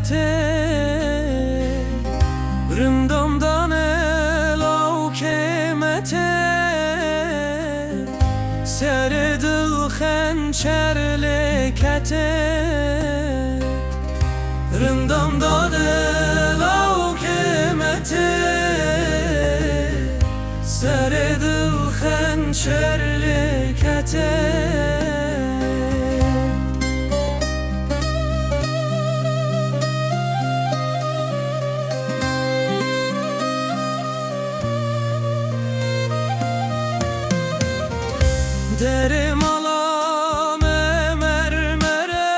کته رندمدان لاو کمته سر دل خنچر لکته رندمدان لاو کمته سر دل خنچر لکته در مالام مرمره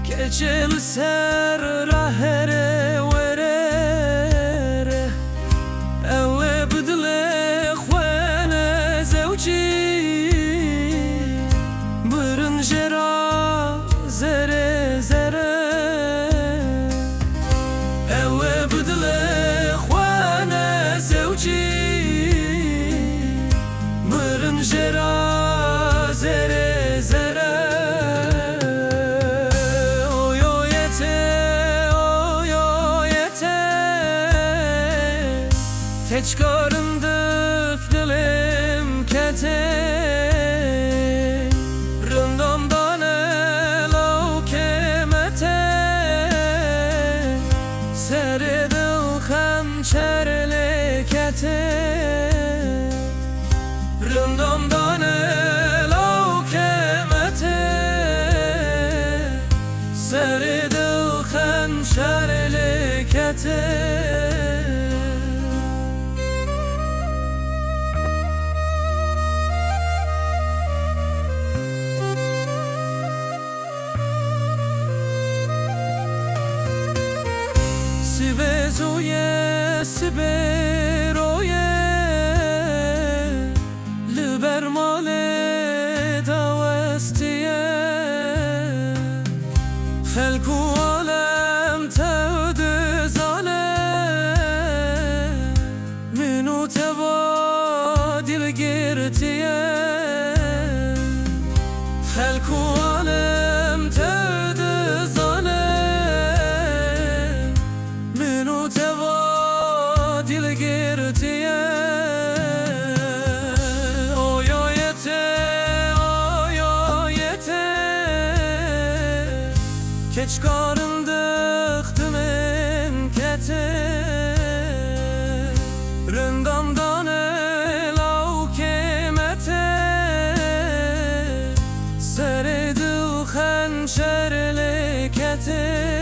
keçil ser rahere ورره اوه بدل خوانه زوجي برنجرا زره زره اوه بدل خوانه زوجي برنجرا زره زره تچکارنده فدلم کته رندمدان لاو کمته سر دل خنچر لکته رندمدان لاو کمته سر دل خنچر لکته سبزویه سبرویه لبر مال دوستیه خلکو عالم تود زاله منو تبادل گرتیه خلکو عالم تود زاله دل گرتیه آیایته keçkarında xtımın kete rındamdan elav kemete serdil xençer lekete